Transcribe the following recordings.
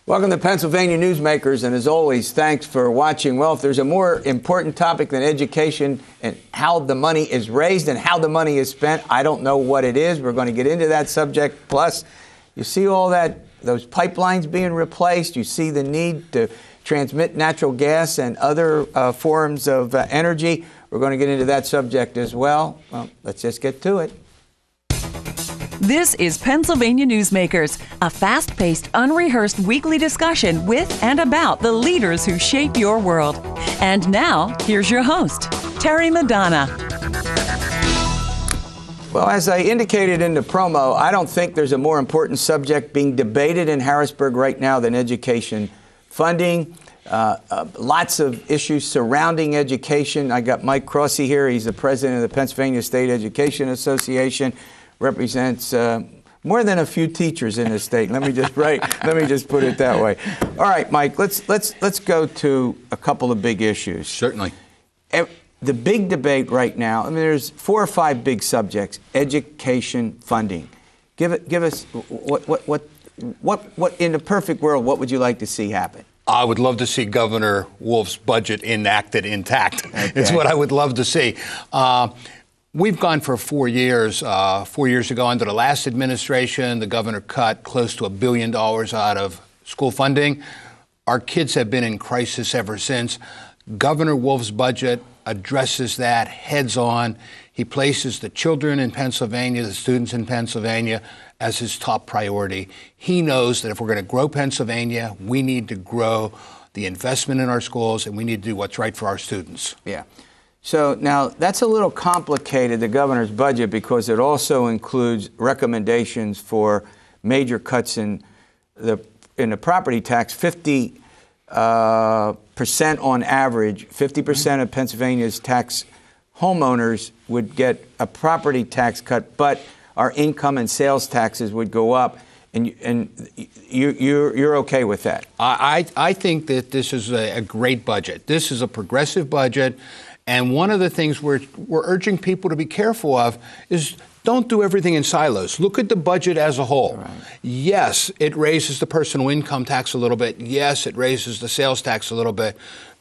Welcome to Pennsylvania Newsmakers, and as always, thanks for watching. Well, if there's a more important topic than education and how the money is raised and how the money is spent, I don't know what it is. We're going to get into that subject. Plus, you see all that, those pipelines being replaced. You see the need to transmit natural gas and other forms of energy. We're going to get into that subject as well. Well, let's just get to it. This is Pennsylvania Newsmakers, a fast-paced, unrehearsed weekly discussion with and about the leaders who shape your world. And now, here's your host, Terry Madonna. Well, as I indicated in the promo, I don't think there's a more important subject being debated in Harrisburg right now than education funding. Lots of issues surrounding education. I got Mike Crossey here. He's the president of the Pennsylvania State Education Association. Represents more than a few teachers in the state. Let me just put it that way. All right, Mike. Let's go to a couple of big issues. Certainly. The big debate right now. I mean, there's 4 or 5 big subjects. Education funding. Give us what in the perfect world, what would you like to see happen? I would love to see Governor Wolf's budget enacted intact. Okay. It's what I would love to see. We've gone for 4 years. 4 years ago, under the last administration, the governor cut close to $1 billion out of school funding. Our kids have been in crisis ever since. Governor Wolf's budget addresses that heads on. He places the children in Pennsylvania, the students in Pennsylvania, as his top priority. He knows that if we're going to grow Pennsylvania, we need to grow the investment in our schools, and we need to do what's right for our students. Yeah. So now that's a little complicated, the governor's budget, because it also includes recommendations for major cuts in the property tax. 50% on average, 50% of Pennsylvania's tax homeowners would get a property tax cut, but our income and sales taxes would go up. And you're okay with that? I think that this is a great budget. This is a progressive budget. And one of the things we're urging people to be careful of is don't do everything in silos. Look at the budget as a whole. Right. Yes, it raises the personal income tax a little bit. Yes, it raises the sales tax a little bit.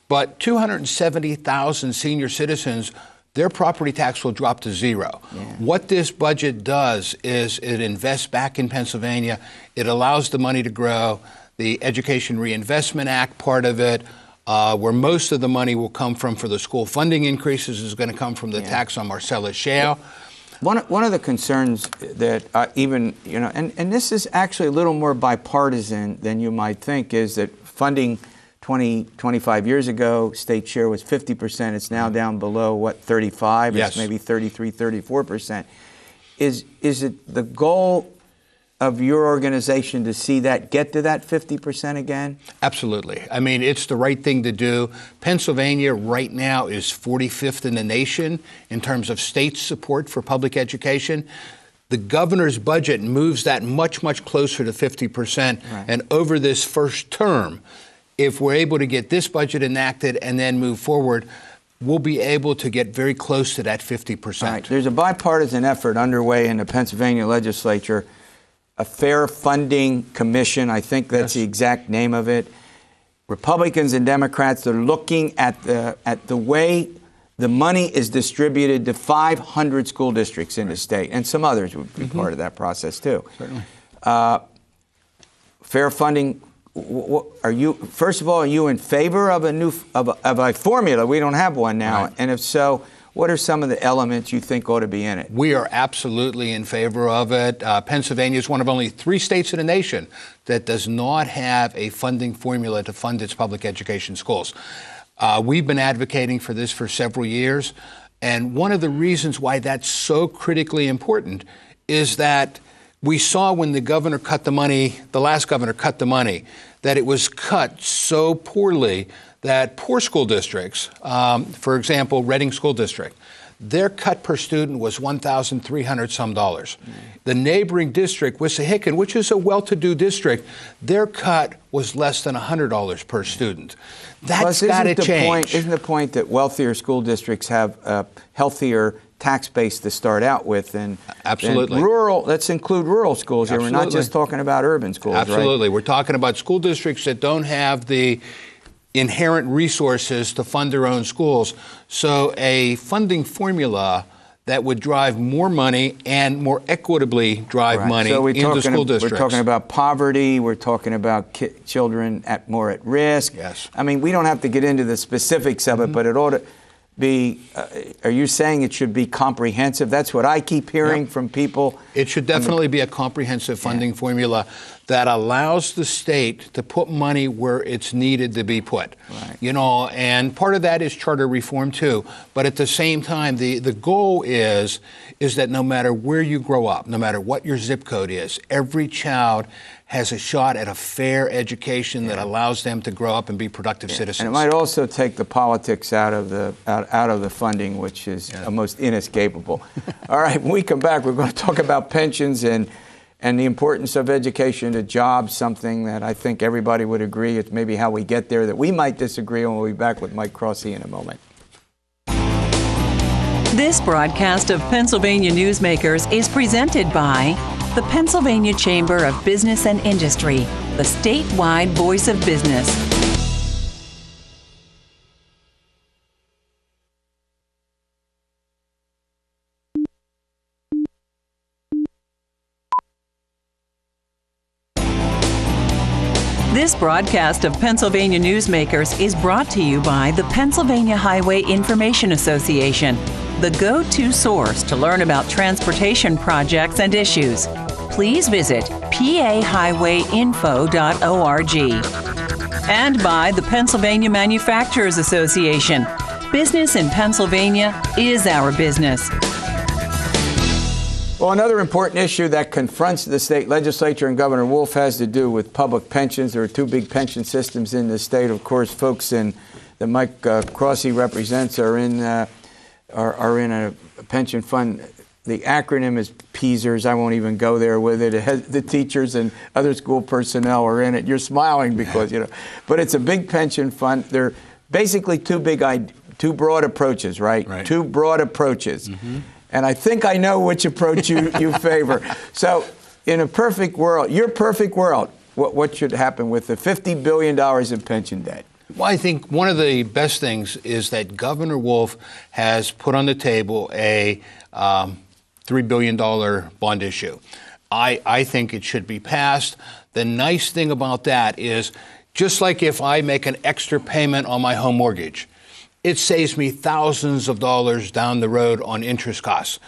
But 270,000 senior citizens, their property tax will drop to 0. Yeah. What this budget does is it invests back in Pennsylvania. It allows the money to grow. The Education Reinvestment Act part of it, where most of the money will come from for the school funding increases, is going to come from the tax on Marcellus Shale. One of the concerns that and this is actually a little more bipartisan than you might think, is that funding 25 years ago, state share was 50%. It's now down below, 35? Yes. It's maybe 33, 34%. Is it the goal of your organization to see that get to that 50% again? Absolutely. I mean, it's the right thing to do. Pennsylvania right now is 45th in the nation in terms of state support for public education. The governor's budget moves that much, much closer to 50%. Right. And over this first term, if we're able to get this budget enacted and then move forward, we'll be able to get very close to that 50%. Right. There's a bipartisan effort underway in the Pennsylvania legislature, a Fair Funding Commission. I think that's the exact name of it. Republicans and Democrats are looking at the way the money is distributed to 500 school districts in the state, and some others would be part of that process too. Certainly. Fair funding. First of all, are you in favor of a formula? We don't have one now, right. And if so, what are some of the elements you think ought to be in it? We are absolutely in favor of it. Pennsylvania is one of only 3 states in the nation that does not have a funding formula to fund its public education schools. We've been advocating for this for several years, and one of the reasons why that's so critically important is that we saw when the governor cut the money, the last governor cut the money, that it was cut so poorly that poor school districts, for example, Reading School District, their cut per student was $1,300 some. The neighboring district, Wissahickon, which is a well-to-do district, their cut was less than $100 per student. That's got to change. Isn't the point that wealthier school districts have healthier tax base to start out with. And absolutely. And let's include rural schools here. We're not just talking about urban schools, absolutely. Right? We're talking about school districts that don't have the inherent resources to fund their own schools. So a funding formula that would drive more money and more equitably drive money into school districts. We're talking about poverty. We're talking about children more at risk. Yes. I mean, we don't have to get into the specifics of it, but it ought to be, are you saying it should be comprehensive? That's what I keep hearing from people. It should definitely be a comprehensive funding formula that allows the state to put money where it's needed to be put. Right. You know, and part of that is charter reform too. But at the same time, the goal is that no matter where you grow up, no matter what your zip code is, every child has a shot at a fair education that allows them to grow up and be productive citizens. And it might also take the politics out of the funding, which is almost inescapable. All right, when we come back, we're going to talk about pensions and the importance of education to jobs, something that I think everybody would agree. It's maybe how we get there that we might disagree on. We'll be back with Mike Crossey in a moment. This broadcast of Pennsylvania Newsmakers is presented by the Pennsylvania Chamber of Business and Industry, the statewide voice of business. This broadcast of Pennsylvania Newsmakers is brought to you by the Pennsylvania Highway Information Association, the go-to source to learn about transportation projects and issues. Please visit pahighwayinfo.org. And by the Pennsylvania Manufacturers Association. Business in Pennsylvania is our business. Well, another important issue that confronts the state legislature and Governor Wolf has to do with public pensions. There are two big pension systems in the state. Of course, folks that Mike Crossey represents are in a pension fund. The acronym is PSERS. I won't even go there with it. The teachers and other school personnel are in it. You're smiling because, but it's a big pension fund. They're basically two broad approaches, right? Two broad approaches. Mm-hmm. And I think I know which approach you favor. So in a perfect world, your perfect world, what should happen with the $50 billion in pension debt? Well, I think one of the best things is that Governor Wolf has put on the table a $3 billion bond issue. I think it should be passed. The nice thing about that is, just like if I make an extra payment on my home mortgage, it saves me thousands of dollars down the road on interest costs.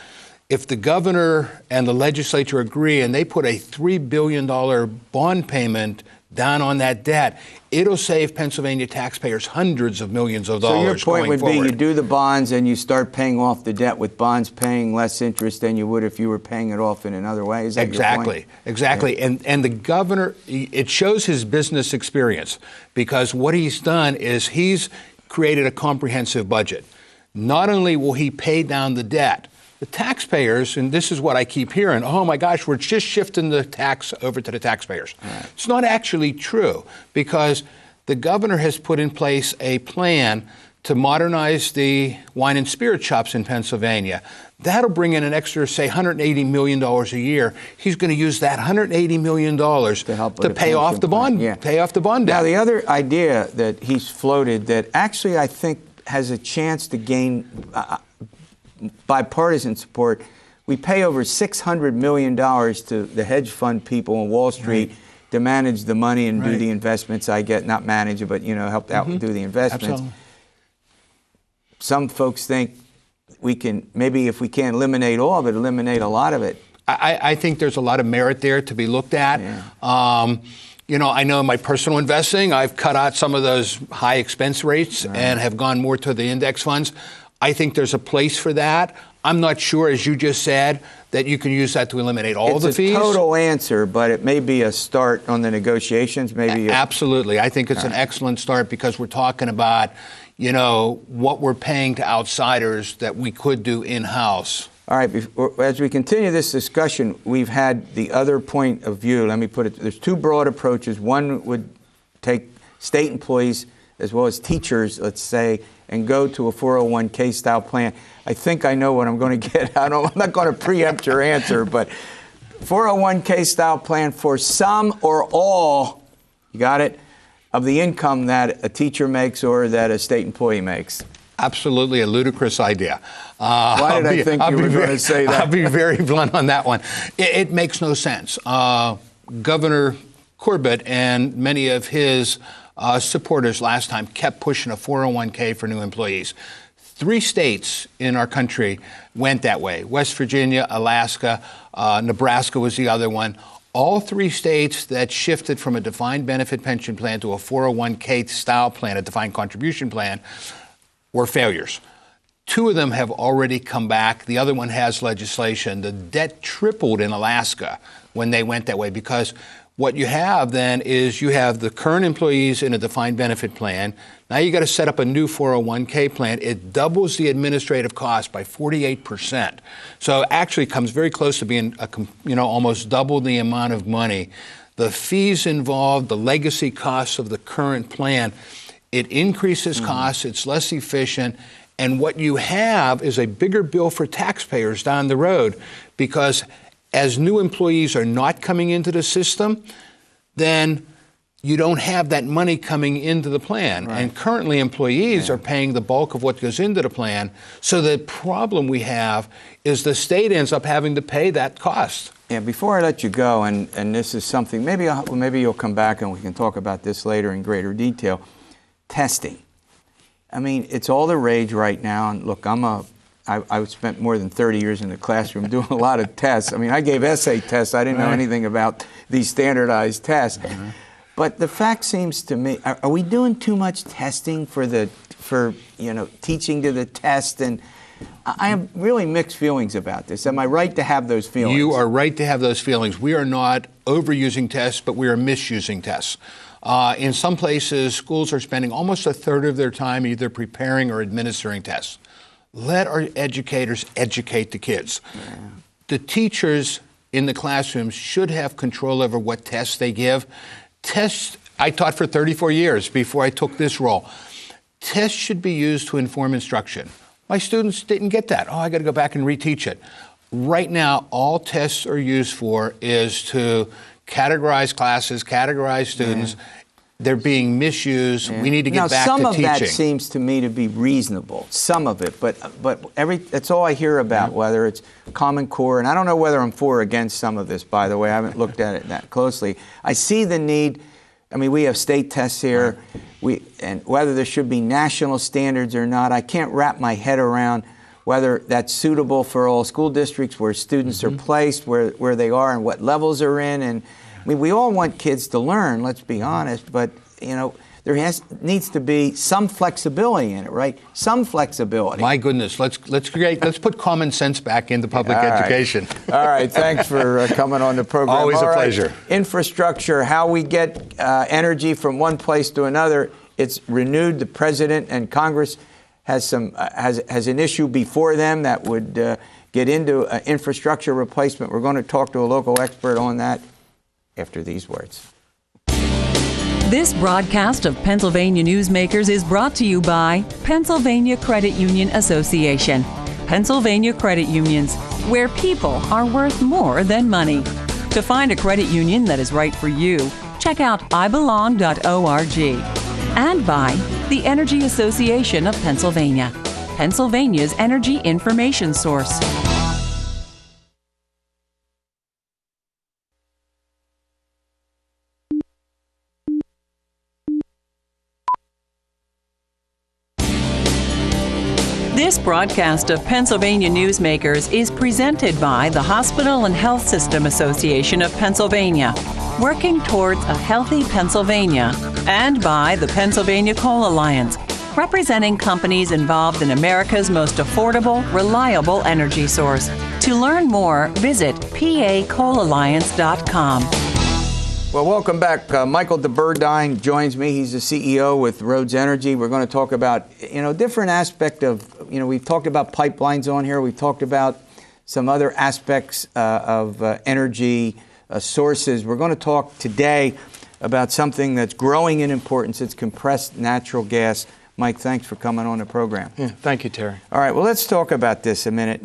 If the governor and the legislature agree and they put a $3 billion bond payment down on that debt, it'll save Pennsylvania taxpayers hundreds of millions of dollars. So your point would forward. be you do the bonds and you start paying off the debt with bonds paying less interest than you would if you were paying it off in another way? Is that exactly, your point? Exactly. Yeah. And the governor, it shows his business experience, because what he's done is he's created a comprehensive budget. Not only will he pay down the debt, the taxpayers, and this is what I keep hearing, oh my gosh, we're just shifting the tax over to the taxpayers. Right. It's not actually true, because the governor has put in place a plan to modernize the wine and spirit shops in Pennsylvania. That'll bring in an extra, say, $180 million a year. He's going to use that $180 million to pay off the bond, pay off the bond debt. Now, the other idea that he's floated that actually I think has a chance to gain bipartisan support, we pay over $600 million to the hedge fund people on Wall Street to manage the money and do the investments. Not manage it, but help out and do the investments. Absolutely. Some folks think we can, maybe if we can't eliminate all of it, eliminate a lot of it. I think there's a lot of merit there to be looked at. Yeah. I know in my personal investing, I've cut out some of those high expense rates and have gone more to the index funds. I think there's a place for that. I'm not sure, as you just said, that you can use that to eliminate all the fees. It's a total answer, but it may be a start on the negotiations. Absolutely. I think it's an excellent start, because we're talking about what we're paying to outsiders that we could do in-house. All right, as we continue this discussion, we've had the other point of view. Let me put it, there's two broad approaches. One would take state employees as well as teachers, let's say, and go to a 401k style plan. I think I know what I'm going to get. I'm not going to preempt your answer, but 401k style plan for some or all, you got it, of the income that a teacher makes or that a state employee makes. Absolutely a ludicrous idea. Why did I think you were going to say that? I'll be very blunt on that one. It makes no sense. Governor Corbett and many of his supporters last time kept pushing a 401k for new employees. 3 states in our country went that way. West Virginia, Alaska, Nebraska was the other one. All 3 states that shifted from a defined benefit pension plan to a 401k style plan, a defined contribution plan, were failures. 2 of them have already come back. The other one has legislation. The debt tripled in Alaska when they went that way, because what you have then is you have the current employees in a defined benefit plan. Now you got to set up a new 401k plan. It doubles the administrative cost by 48%. So actually comes very close to being almost double the amount of money. The fees involved, the legacy costs of the current plan, it increases costs, it's less efficient, and what you have is a bigger bill for taxpayers down the road, because as new employees are not coming into the system, then you don't have that money coming into the plan. Right. And currently employees are paying the bulk of what goes into the plan. So the problem we have is the state ends up having to pay that cost. Yeah, before I let you go, and this is something, maybe you'll come back and we can talk about this later in greater detail. Testing. I mean, it's all the rage right now. And look, I spent more than 30 years in the classroom doing a lot of tests. I mean, I gave essay tests. I didn't know anything about these standardized tests. But the fact seems to me, are we doing too much testing for teaching to the test? And I have really mixed feelings about this. Am I right to have those feelings? You are right to have those feelings. We are not overusing tests, but we are misusing tests. In some places, schools are spending almost a third of their time either preparing or administering tests. Let our educators educate the kids. Yeah. The teachers in the classrooms should have control over what tests they give. Tests, I taught for 34 years before I took this role. Tests should be used to inform instruction. My students didn't get that. Oh, I got to go back and reteach it. Right now, all tests are used for is to categorize classes, categorize students. Yeah. They're being misused. Yeah. We need to get back to teaching. Now, some of that seems to me to be reasonable, some of it, but that's all I hear about, whether it's Common Core, and I don't know whether I'm for or against some of this, by the way. I haven't looked at it that closely. I see the need. I mean, we have state tests here, and whether there should be national standards or not, I can't wrap my head around whether that's suitable for all school districts, where students are placed, where they are, and what levels they're in, and I mean, we all want kids to learn, let's be honest, but, there needs to be some flexibility in it, right? Some flexibility. My goodness, let's put common sense back into public education. All right, thanks for coming on the program. Always a pleasure. Infrastructure, how we get energy from one place to another, it's renewed. The President and Congress has an issue before them that would get into infrastructure replacement. We're going to talk to a local expert on that after these words. This broadcast of Pennsylvania Newsmakers is brought to you by Pennsylvania Credit Union Association. Pennsylvania Credit Unions, where people are worth more than money. To find a credit union that is right for you, check out ibelong.org. And by the Energy Association of Pennsylvania, Pennsylvania's energy information source. This broadcast of Pennsylvania Newsmakers is presented by the Hospital and Health System Association of Pennsylvania, working towards a healthy Pennsylvania, and by the Pennsylvania Coal Alliance, representing companies involved in America's most affordable, reliable energy source. To learn more, visit pacoalalliance.com. Well, welcome back. Michael DeBerdine joins me. He's the CEO with Rhoads Energy. We're going to talk about, different aspect of, we've talked about pipelines on here. We've talked about some other aspects of energy sources. We're going to talk today about something that's growing in importance. It's compressed natural gas. Mike, thanks for coming on the program. Yeah, thank you, Terry. All right, well, let's talk about this a minute.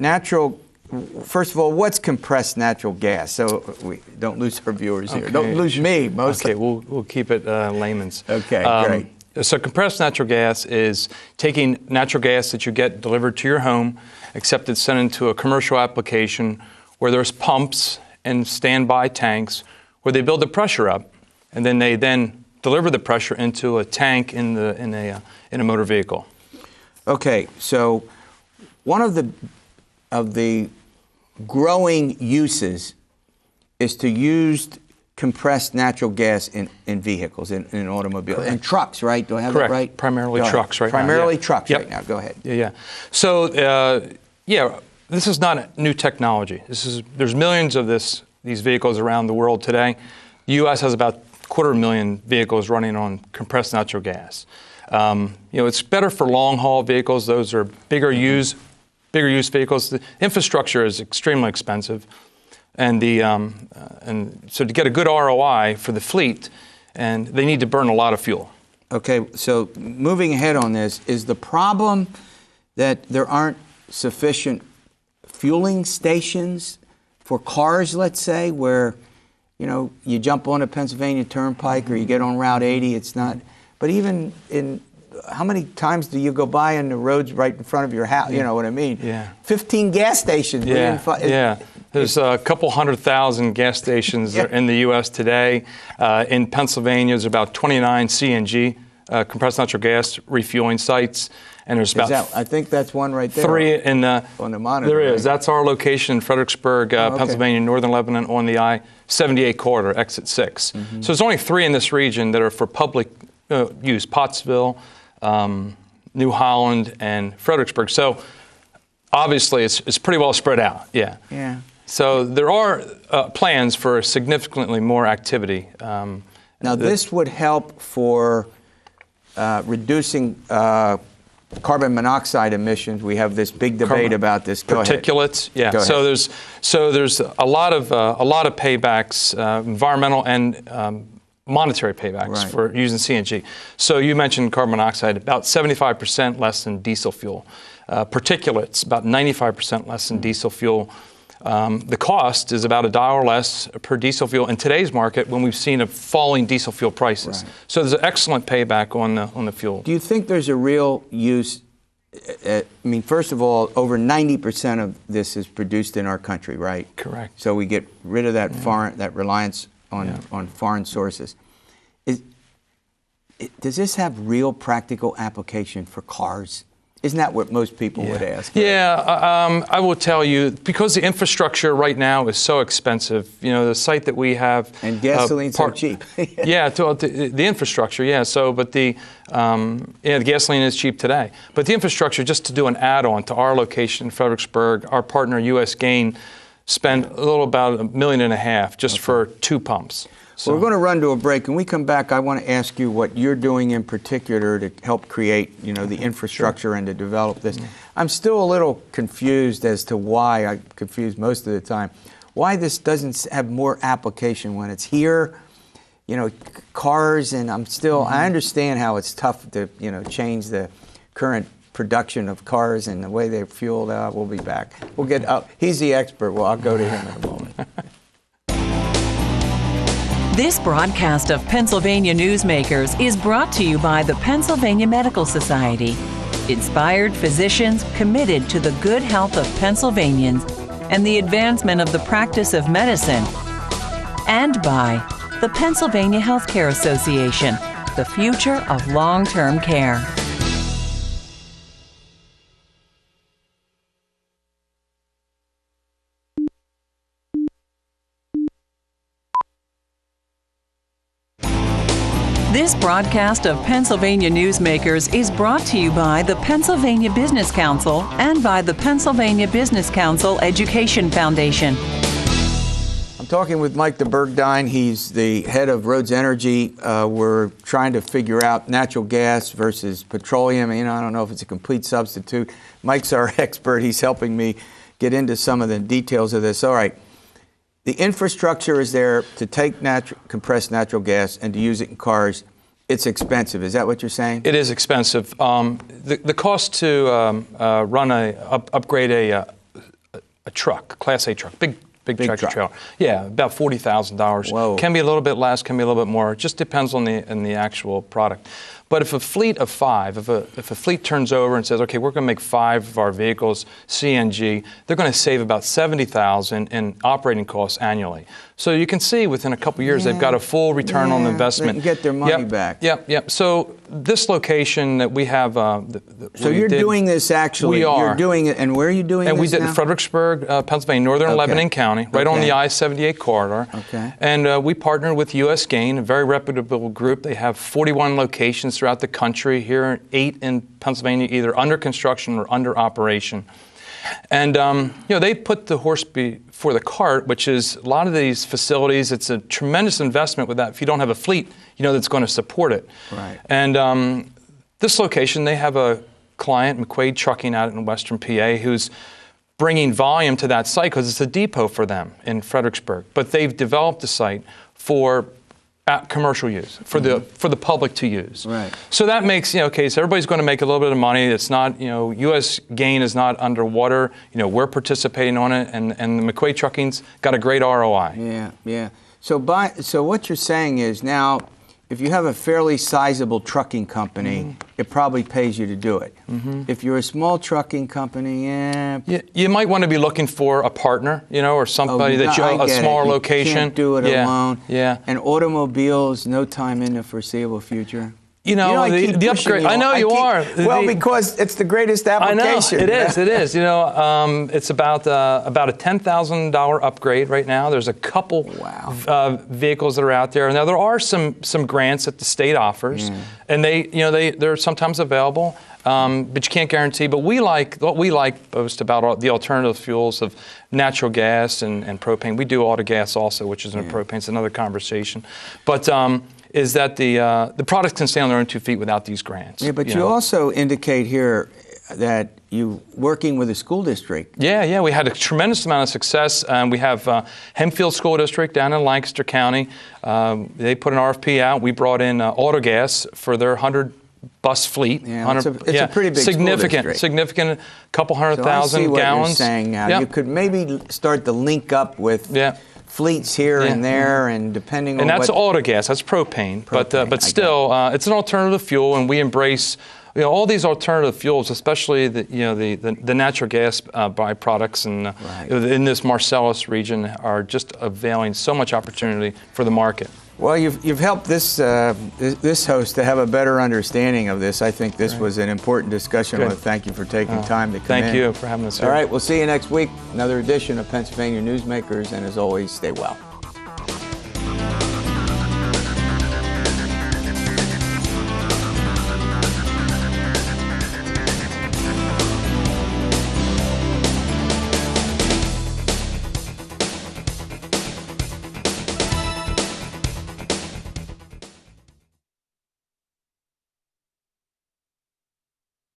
First of all, what's compressed natural gas? So we don't lose our viewers here. Okay. Don't lose me, mostly. Okay, we'll keep it layman's. Okay, great. So compressed natural gas is taking natural gas that you get delivered to your home, except it's sent into a commercial application where there's pumps and standby tanks where they build the pressure up, and then they deliver the pressure into a tank in a motor vehicle. Okay, so one of the growing uses is to use compressed natural gas in vehicles, in automobiles, and trucks, right? Do I have Correct. that right? Primarily trucks right now. Primarily Yeah. trucks Yep. right now. Go ahead. Yeah. So, this is not a new technology. There's millions of these vehicles around the world today. The U.S. has about 250,000 vehicles running on compressed natural gas. It's better for long-haul vehicles. Those are bigger use vehicles. The infrastructure is extremely expensive, and so to get a good ROI for the fleet, and they need to burn a lot of fuel. Okay, so moving ahead on this, is the problem that there aren't sufficient fueling stations for cars, let's say, where you jump on a Pennsylvania Turnpike or you get on Route 80, it's not. But even how many times do you go by in the roads right in front of your house? You know what I mean? Yeah. 15 gas stations. Yeah. There's a couple 100,000 gas stations in the U.S. today. In Pennsylvania, there's about 29 CNG, compressed natural gas refueling sites. And there's about I think that's one right there. 3 on the monitor. There is. Right? That's our location in Fredericksburg, Pennsylvania, northern Lebanon, on the I-78 corridor, exit 6. Mm-hmm. So there's only 3 in this region that are for public use: Pottsville, New Holland, and Fredericksburg. So obviously, it's pretty well spread out. Yeah. Yeah. So there are plans for significantly more activity. Now, this would help for reducing carbon monoxide emissions. We have this big debate about this. Go Particulates, ahead. yeah. So there's a lot of paybacks, environmental and monetary paybacks for using CNG. So you mentioned carbon monoxide, about 75% less than diesel fuel. Particulates, about 95% less than diesel fuel. The cost is about $1 less per diesel fuel in today's market when we've seen a falling diesel fuel prices. Right. So there's an excellent payback on the fuel. Do you think there's a real use? I mean, first of all, over 90% of this is produced in our country, right? Correct. So we get rid of that that reliance on foreign sources. Does this have real practical application for cars? Isn't that what most people would ask? Yeah, I will tell you, because the infrastructure right now is so expensive, the site that we have... And gasoline's so cheap. The infrastructure, so, but the gasoline is cheap today. But the infrastructure, just to do an add-on to our location in Fredericksburg, our partner, U.S. Gain, spent a little about $1.5 million just for 2 pumps. So we're going to run to a break. When we come back, I want to ask you what you're doing in particular to help create, the infrastructure and to develop this. I'm still a little confused as to why, I'm confused most of the time, why this doesn't have more application when it's here, cars, and I understand how it's tough to, change the current production of cars and the way they're fueled. We'll be back. We'll get, he's the expert. Well, I'll go to him in a moment. This broadcast of Pennsylvania Newsmakers is brought to you by the Pennsylvania Medical Society. Inspired physicians committed to the good health of Pennsylvanians and the advancement of the practice of medicine. And by the Pennsylvania Healthcare Association, the future of long-term care. This broadcast of Pennsylvania Newsmakers is brought to you by the Pennsylvania Business Council and by the Pennsylvania Business Council Education Foundation. I'm talking with Mike DeBerdine. He's the head of Rhoads Energy. We're trying to figure out natural gas versus petroleum. I don't know if it's a complete substitute. Mike's our expert. He's helping me get into some of the details of this. All right. the infrastructure is there to take compressed natural gas and to use it in cars. It's expensive. Is that what you're saying? It is expensive. The cost to upgrade a truck, Class A truck, big tractor trailer. Yeah, about $40,000. Whoa. Can be a little bit less, can be a little bit more. It just depends on the actual product. But if a fleet of 5, if a fleet turns over and says, okay, we're going to make 5 of our vehicles CNG, they're going to save about $70,000 in operating costs annually. So you can see within a couple of years they've got a full return on investment. They can get their money back. Yep. So this location that we have. So you're doing this actually. We are. You're doing it, and where are you doing and this we did now? in Fredericksburg, Pennsylvania, northern Lebanon County, right on the I-78 corridor. Okay. And we partnered with U.S. Gain, a very reputable group. They have 41 locations throughout the country. Here, 8 in Pennsylvania, either under construction or under operation. And they put the horse before the cart, which is a lot of these facilities. It's a tremendous investment with that. If you don't have a fleet, that's going to support it. Right. And this location, they have a client, McQuaid Trucking, out in Western PA, who's bringing volume to that site because it's a depot for them in Fredericksburg. But they've developed the site for commercial use, for the public to use. Right. So that makes, so everybody's going to make a little bit of money. It's not, U.S. Gain is not underwater. We're participating on it, and the McQuaid Trucking's got a great ROI. Yeah. So what you're saying is now, if you have a fairly sizable trucking company, it probably pays you to do it. If you're a small trucking company, you might want to be looking for a partner, or somebody a smaller location. You can't do it alone. Yeah. And automobiles, no time in the foreseeable future. The upgrade. I know you are. Because it's the greatest application. I know it is. It's about a $10,000 upgrade right now. There's a couple vehicles that are out there. Now there are some grants that the state offers, and they're sometimes available, but you can't guarantee. But what we like most about the alternative fuels of natural gas and propane. We do auto gas also, which isn't a propane. It's another conversation, but. Is that the products can stand on their own 2 feet without these grants. Yeah, but you also indicate here that you working with a school district. Yeah, we had a tremendous amount of success. We have Hempfield School District down in Lancaster County. They put an RFP out. We brought in Autogas for their 100-bus fleet. Yeah, it's a pretty big significant, couple 100,000 gallons. I see what you're saying now. Yep. You could maybe start to link up with fleets here and there, and depending on and that's autogas, that's propane, but still, it's an alternative fuel, and we embrace all these alternative fuels, especially the natural gas byproducts, and in this Marcellus region are just availing so much opportunity for the market. Well, you've helped this host to have a better understanding of this. I think this was an important discussion. I want to thank you for taking time to come in. Thank you for having us here. All right, we'll see you next week. Another edition of Pennsylvania Newsmakers, and as always, stay well.